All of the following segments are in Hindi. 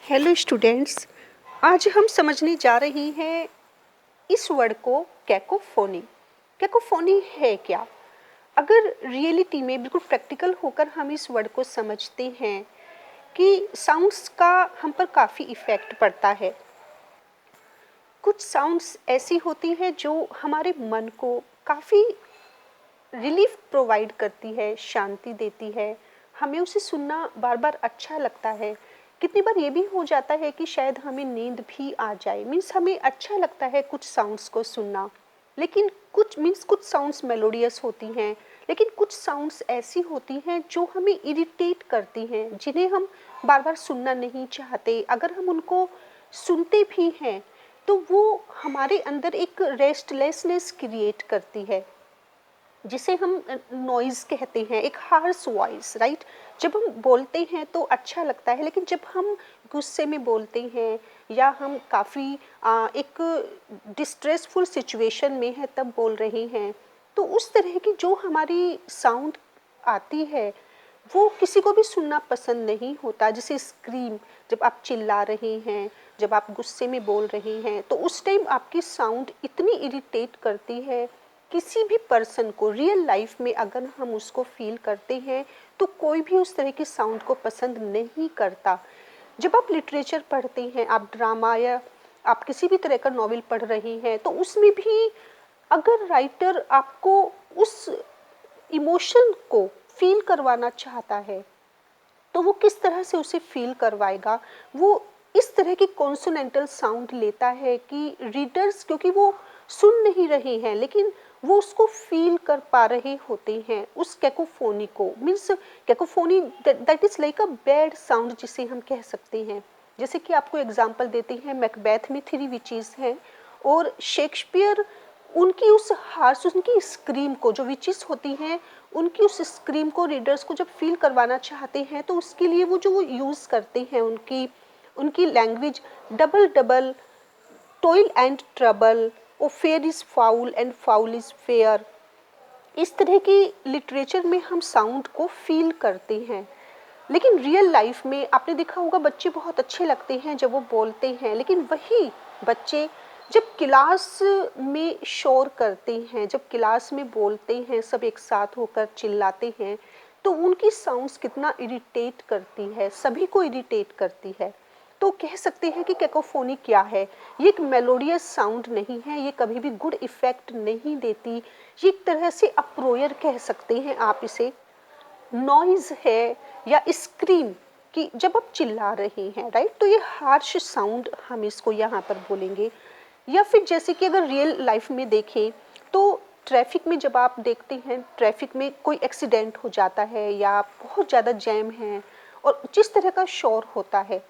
हेलो स्टूडेंट्स, आज हम समझने जा रहे हैं इस वर्ड को कैकोफोनी। कैकोफोनी है क्या? अगर रियलिटी में बिल्कुल प्रैक्टिकल होकर हम इस वर्ड को समझते हैं कि साउंड्स का हम पर काफ़ी इफ़ेक्ट पड़ता है। कुछ साउंड्स ऐसी होती हैं जो हमारे मन को काफ़ी रिलीफ प्रोवाइड करती है, शांति देती है, हमें उसे सुनना बार बार अच्छा लगता है। कितनी बार ये भी हो जाता है कि शायद हमें नींद भी आ जाए, मीन्स हमें अच्छा लगता है कुछ साउंड्स को सुनना। लेकिन कुछ साउंड्स मेलोडियस होती हैं, लेकिन कुछ साउंड्स ऐसी होती हैं जो हमें इरिटेट करती हैं, जिन्हें हम बार बार सुनना नहीं चाहते। अगर हम उनको सुनते भी हैं तो वो हमारे अंदर एक रेस्टलेसनेस क्रिएट करती है, जिसे हम नॉइज़ कहते हैं, एक हार्श वॉइस, राइट। जब हम बोलते हैं तो अच्छा लगता है, लेकिन जब हम गुस्से में बोलते हैं या हम काफ़ी एक डिस्ट्रेसफुल सिचुएशन में है तब बोल रहे हैं, तो उस तरह की जो हमारी साउंड आती है वो किसी को भी सुनना पसंद नहीं होता। जैसे स्क्रीम, जब आप चिल्ला रहे हैं, जब आप गुस्से में बोल रहे हैं, तो उस टाइम आपकी साउंड इतनी इरिटेट करती है। किसी भी पर्सन को रियल लाइफ में अगर हम उसको फील करते हैं तो कोई भी उस तरह की साउंड को पसंद नहीं करता। जब आप लिटरेचर पढ़ते हैं, आप ड्रामा या आप किसी भी तरह का नॉवेल पढ़ रहे हैं, तो उसमें भी अगर राइटर आपको उस इमोशन को फील करवाना चाहता है तो वो किस तरह से उसे फील करवाएगा। वो इस तरह की कॉन्सोनेंटल साउंड लेता है कि रीडर्स, क्योंकि वो सुन नहीं रहे हैं लेकिन वो उसको फील कर पा रहे होते हैं उस कैकोफोनी को। Means cacophony that is like a bad sound, जिसे हम कह सकते हैं। जैसे कि आपको एग्जांपल देते हैं, मैकबेथ में 3 विचेस हैं और शेक्सपियर उनकी उस हार्श, उनकी स्क्रीम को, जो विचेस होती हैं, उनकी उस स्क्रीम को रीडर्स को जब फील करवाना चाहते हैं तो उसके लिए वो यूज़ करते हैं उनकी उनकी language. Double double, toil and trouble, oh fair is foul and foul is fair. इस तरह की लिटरेचर में हम साउंड को फील करते हैं। लेकिन रियल लाइफ में आपने देखा होगा, बच्चे बहुत अच्छे लगते हैं जब वो बोलते हैं, लेकिन वही बच्चे जब क्लास में शोर करते हैं, जब क्लास में बोलते हैं, सब एक साथ होकर चिल्लाते हैं, तो उनकी साउंड्स कितना इरिटेट करती है, सभी को इरिटेट करती है। तो कह सकते हैं कि कैकोफोनी क्या है? ये एक मेलोडियस साउंड नहीं है, ये कभी भी गुड इफेक्ट नहीं देती। ये एक तरह से अप्रोयर कह सकते हैं आप इसे। नॉइज है या स्क्रीम, कि जब आप चिल्ला रहे हैं, राइट, तो ये हार्श साउंड हम इसको यहाँ पर बोलेंगे। या फिर जैसे कि अगर रियल लाइफ में देखें तो ट्रैफिक में जब आप देखते हैं, ट्रैफिक में कोई एक्सीडेंट हो जाता है या बहुत ज़्यादा जैम है और जिस तरह का शोर होता है,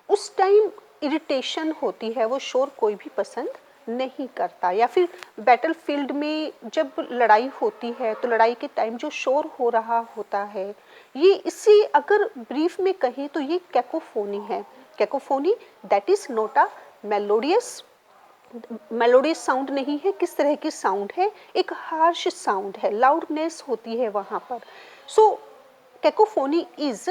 उस टाइम इरिटेशन होती है, वो शोर कोई भी पसंद नहीं करता। या फिर बैटल फील्ड में जब लड़ाई होती है तो लड़ाई के टाइम जो शोर हो रहा होता है, ये इसी अगर ब्रीफ में कहें तो ये कैकोफोनी है। Cacophony that is not a melodious, melodious sound नहीं है। किस तरह की साउंड है? एक हार्श साउंड है, लाउडनेस होती है वहाँ पर। So cacophony is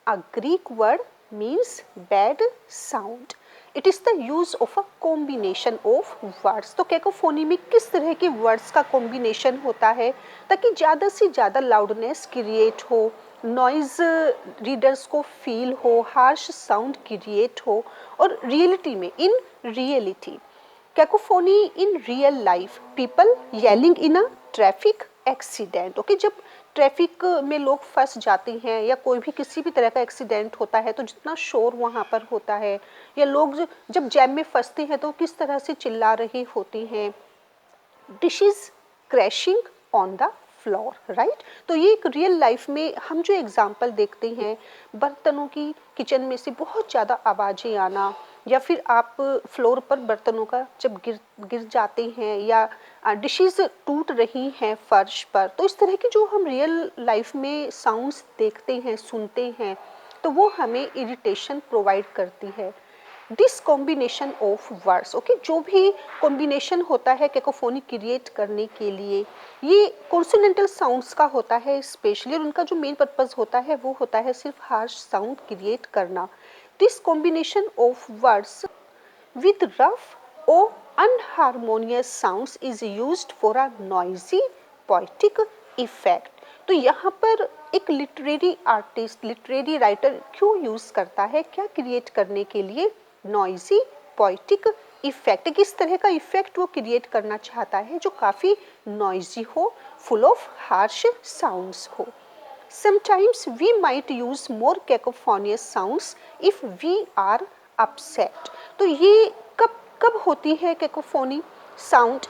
a Greek word, means bad sound. It is the use of a combination of words. तो कैकोफोनी में किस तरह के वर्ड्स का कॉम्बिनेशन होता है ताकि ज़्यादा से ज़्यादा लाउडनेस क्रिएट हो, नॉइज रीडर्स को फील हो, हार्श साउंड क्रिएट हो। और रियलिटी में, in reality, cacophony in real life, people yelling in a traffic accident. Okay, जब ट्रैफिक में लोग फंस जाते हैं या कोई भी किसी भी तरह का एक्सीडेंट होता है तो जितना शोर वहाँ पर होता है, या लोग जब जैम में फंसते हैं तो किस तरह से चिल्ला रहे होते हैं, dishes crashing on the floor, right. तो ये एक रियल लाइफ में हम जो एग्जांपल देखते हैं, बर्तनों की, किचन में से बहुत ज़्यादा आवाज़ें आना, या फिर आप फ्लोर पर बर्तनों का जब गिर गिर जाते हैं, या डिशेस टूट रही हैं फर्श पर, तो इस तरह की जो हम रियल लाइफ में साउंड्स देखते हैं, सुनते हैं, तो वो हमें इरिटेशन प्रोवाइड करती है। This combination of words, okay, जो भी कॉम्बिनेशन होता है कैकोफोनी क्रिएट करने के लिए, ये कॉन्सोनेंटल साउंड्स का होता है स्पेशली, और उनका जो मेन पर्पस होता है वो होता है सिर्फ हार्श साउंड क्रिएट करना। This combination of words with rough or unharmonious sounds is used for a noisy poetic effect. तो यहाँ पर एक लिटरेरी आर्टिस्ट, लिटरेरी राइटर क्यों यूज करता है, क्या क्रिएट करने के लिए? Noisy poetic effect. किस तरह का इफेक्ट वो क्रिएट करना चाहता है जो काफ़ी नॉइजी हो, फुल ऑफ हार्श साउंड्स हो। Sometimes we might use more cacophonous sounds if we are upset. तो ये कब कब होती है कैकोफोनी साउंड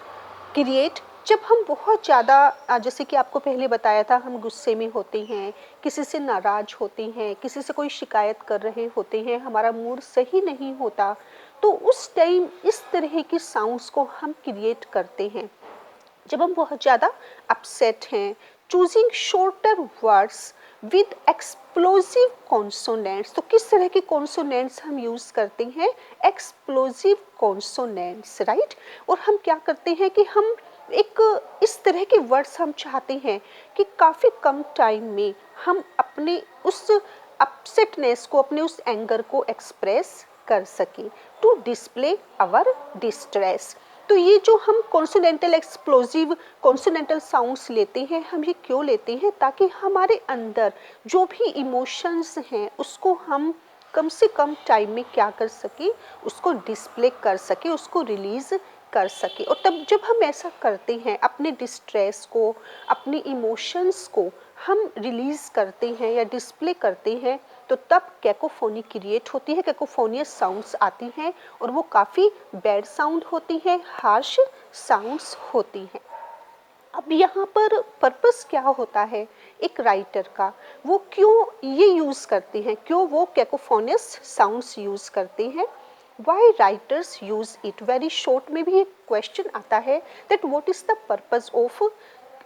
क्रिएट? जब हम बहुत ज़्यादा, जैसे कि आपको पहले बताया था, हम गुस्से में होते हैं, किसी से नाराज़ होते हैं, किसी से कोई शिकायत कर रहे होते हैं, हमारा मूड सही नहीं होता, तो उस टाइम इस तरह की साउंड्स को हम क्रिएट करते हैं। जब हम बहुत ज़्यादा अपसेट हैं, choosing shorter words with explosive consonants. तो किस तरह के कॉन्सोनेंट्स हम यूज़ करते हैं? Explosive consonants, right. और हम क्या करते हैं कि हम एक इस तरह के वर्ड्स हम चाहते हैं कि काफ़ी कम टाइम में हम अपने उस अपसेटनेस को, अपने उस एंगर को एक्सप्रेस कर सकें, टू डिस्प्ले आवर डिस्ट्रेस। तो ये जो हम कॉन्सोनेंटल एक्सप्लोजिव कॉन्सोनेंटल साउंड्स लेते हैं, हम ये क्यों लेते हैं? ताकि हमारे अंदर जो भी इमोशंस हैं उसको हम कम से कम टाइम में क्या कर सके, उसको डिस्प्ले कर सके, उसको रिलीज कर सके। और तब जब हम ऐसा करते हैं, अपने डिस्ट्रेस को, अपने इमोशंस को हम रिलीज करते हैं या डिस्प्ले करते हैं, तो तब कैकोफोनी क्रिएट होती है, कैकोफोनियस साउंड्स आती हैं और वो काफ़ी बैड साउंड होती हैं, हार्श साउंड्स होती हैं। अब यहाँ पर पर्पस क्या होता है एक राइटर का, वो क्यों ये यूज़ करते हैं, क्यों वो कैकोफोनियस साउंड्स यूज़ करते हैं? Why writers use it? Very short में भी एक क्वेश्चन आता है that what is the purpose of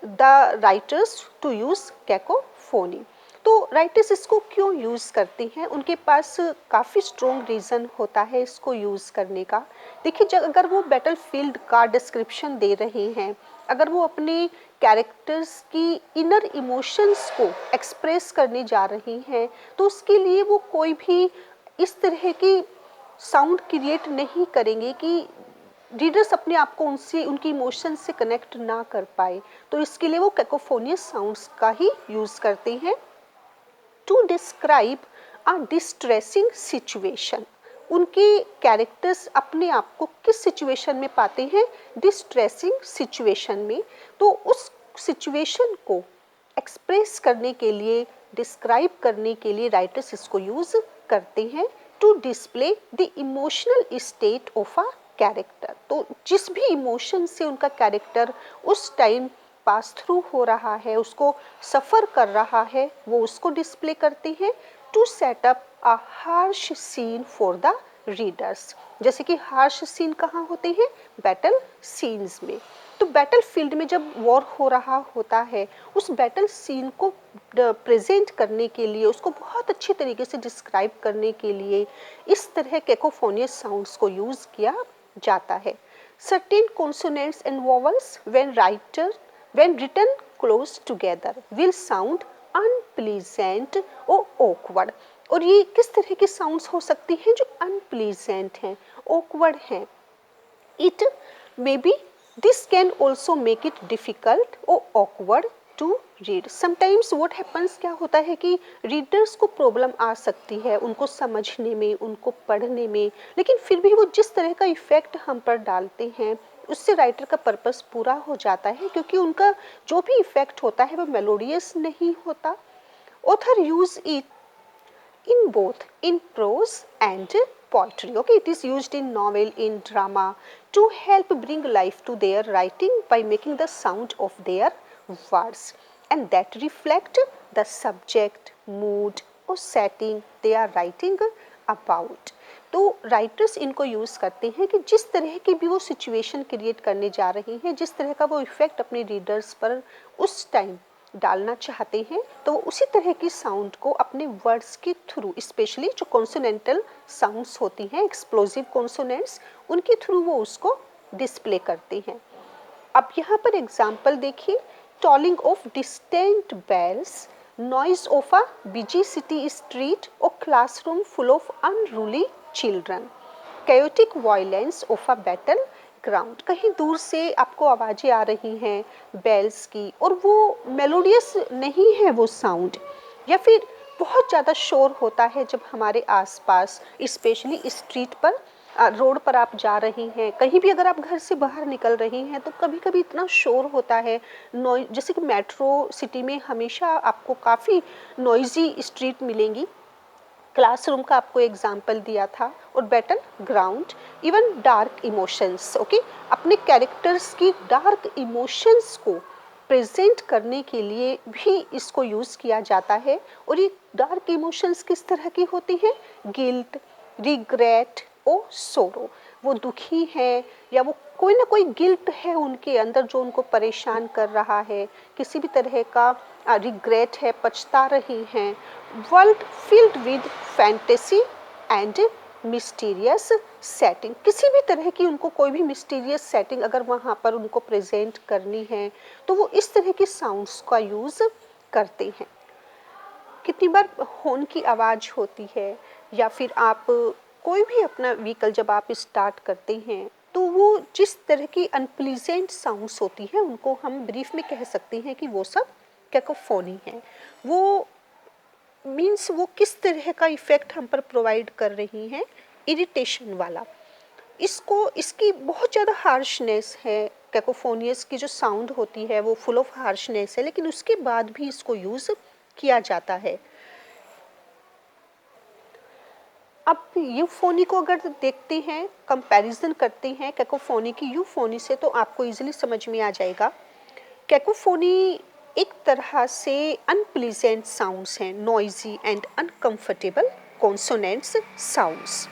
the writers to use cacophony. तो राइटर्स इसको क्यों यूज़ करते हैं? उनके पास काफ़ी स्ट्रॉन्ग रीज़न होता है इसको यूज़ करने का। देखिए, जब अगर वो बैटल फील्ड का डिस्क्रिप्शन दे रहे हैं, अगर वो अपने कैरेक्टर्स की इनर इमोशंस को एक्सप्रेस करने जा रही हैं, तो उसके लिए वो कोई भी इस तरह की साउंड क्रिएट नहीं करेंगे कि रीडर्स अपने आप को उनसे, उनकी इमोशन से कनेक्ट ना कर पाए। तो इसके लिए वो कैकोफोनियस साउंड्स का ही यूज़ करते हैं to describe a distressing situation. उनके कैरेक्टर्स अपने आप को किस सिचुएशन में पाते हैं? डिस्ट्रेसिंग सिचुएशन में। तो उस सिचुएशन को एक्सप्रेस करने के लिए, डिस्क्राइब करने के लिए राइटर्स इसको यूज़ करते हैं to display the emotional state of a character. तो जिस भी इमोशन से उनका कैरेक्टर उस टाइम पास थ्रू हो रहा है, उसको सफ़र कर रहा है, वो उसको डिस्प्ले करते हैं to set up a harsh scene for the readers. जैसे कि हार्श सीन कहाँ होते हैं? बैटल सीन्स में। तो बैटल फील्ड में जब वॉर हो रहा होता है, उस बैटल सीन को प्रेजेंट करने के लिए, उसको बहुत अच्छे तरीके से डिस्क्राइब करने के लिए इस तरह कैकोफोनियस साउंड्स को यूज़ किया जाता है। Certain consonants and vowels when written close together will sound unpleasant or awkward। और ये किस तरह की साउंड्स हो सकती हैं जो अनप्लीजेंट हैं, awkward हैं? It may be this can also make it difficult or awkward to read। Sometimes what happens, क्या होता है कि रीडर्स को प्रॉब्लम आ सकती है उनको समझने में, उनको पढ़ने में, लेकिन फिर भी वो जिस तरह का इफेक्ट हम पर डालते हैं उससे राइटर का पर्पस पूरा हो जाता है, क्योंकि उनका जो भी इफेक्ट होता है वो मेलोडियस नहीं होता। Author use it in both in prose and poetry. Okay, it is used in novel, in drama, to help bring life to their writing by making the sound of their words and that reflect the subject, mood or setting they are writing about। तो राइटर्स इनको यूज़ करते हैं कि जिस तरह की भी वो सिचुएशन क्रिएट करने जा रहे हैं, जिस तरह का वो इफ़ेक्ट अपने रीडर्स पर उस टाइम डालना चाहते हैं, तो उसी तरह की साउंड को अपने वर्ड्स के थ्रू, स्पेशली जो कॉन्सोनेंटल साउंड्स होती हैं, एक्सप्लोजिव कॉन्सोनेंट्स, उनके थ्रू वो उसको डिस्प्ले करते हैं। अब यहाँ पर एग्जाम्पल देखिए, tolling of distant bells noise of a busy city street or classroom full of unruly children, chaotic violence of a battle ground. कहीं दूर से आपको आवाज़ें आ रही हैं बेल्स की और वो मेलोडियस नहीं है वो साउंड, या फिर बहुत ज़्यादा शोर होता है जब हमारे आसपास स्पेशली स्ट्रीट पर रोड पर आप जा रही हैं, कहीं भी अगर आप घर से बाहर निकल रही हैं तो कभी कभी इतना शोर होता है नॉइज। जैसे कि मेट्रो सिटी में हमेशा आपको काफ़ी नॉइजी स्ट्रीट मिलेंगी, क्लासरूम का आपको एग्जाम्पल दिया था, और battle ground, even dark emotions. Okay, अपने कैरेक्टर्स की डार्क इमोशंस को प्रेजेंट करने के लिए भी इसको यूज़ किया जाता है। और ये डार्क इमोशंस किस तरह की होती हैं? गिल्ट, रिग्रेट और सोरो। वो दुखी हैं या वो कोई ना कोई गिल्ट है उनके अंदर जो उनको परेशान कर रहा है, किसी भी तरह का रिग्रेट है, पछता रही हैं। World filled with fantasy and mysterious setting, किसी भी तरह की उनको कोई भी मिस्टीरियस सेटिंग अगर वहाँ पर उनको प्रेजेंट करनी है तो वो इस तरह की साउंड्स का यूज़ करते हैं। कितनी बार हॉर्न की आवाज़ होती है, या फिर आप कोई भी अपना व्हीकल जब आप स्टार्ट करते हैं तो वो जिस तरह की अनप्लीजेंट साउंड्स होती हैं उनको हम ब्रीफ में कह सकते हैं कि वो सब कैकोफोनी है। वो मीन्स वो किस तरह का इफ़ेक्ट हम पर प्रोवाइड कर रही हैं, इरिटेशन वाला। इसको इसकी बहुत ज़्यादा हार्शनेस है, कैकोफोनियस की जो साउंड होती है वो फुल ऑफ हार्शनेस है, लेकिन उसके बाद भी इसको यूज़ किया जाता है। अब यूफोनी को अगर देखते हैं, कंपैरिजन करते हैं कैकोफोनी की यूफोनी से, तो आपको इजीली समझ में आ जाएगा। कैकोफोनी एक तरह से अनप्लीजेंट साउंड्स हैं, noisy and uncomfortable consonants sounds.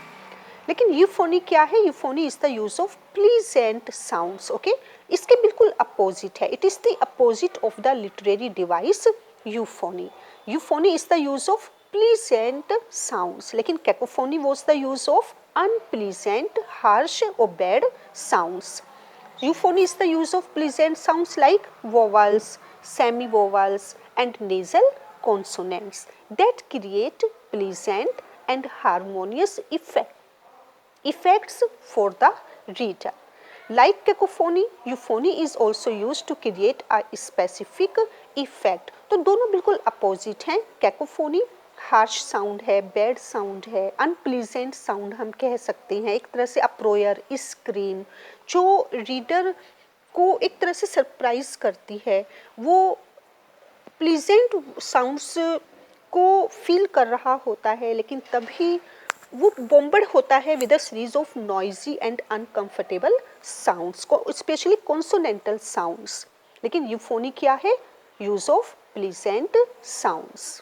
लेकिन यूफोनी क्या है? Euphony is the use of pleasant sounds. Okay, इसके बिल्कुल अपोजिट है। It is the opposite of the literary device euphony. Euphony is the use of pleasant sounds, लेकिन cacophony was the use of unpleasant, harsh or bad sounds. Euphony is the use of pleasant sounds like vowels, semi-vowels and nasal consonants that create pleasant and harmonious effects for the reader. Like cacophony, euphony is also used to create a specific effect. तो दोनों बिल्कुल अपोजिट हैं। कैकोफोनी हार्श साउंड है, बैड साउंड है, अनप्लीजेंट साउंड हम कह सकते हैं, एक तरह से अप्रोयर, स्क्रीम, जो रीडर को एक तरह से सरप्राइज करती है। वो प्लीजेंट साउंड्स को फील कर रहा होता है, लेकिन तभी वो बॉम्बर्ड होता है with a series of noisy and uncomfortable sounds को, स्पेशली कॉन्सोनेंटल साउंड्स। लेकिन यूफोनी क्या है? Use of pleasant sounds.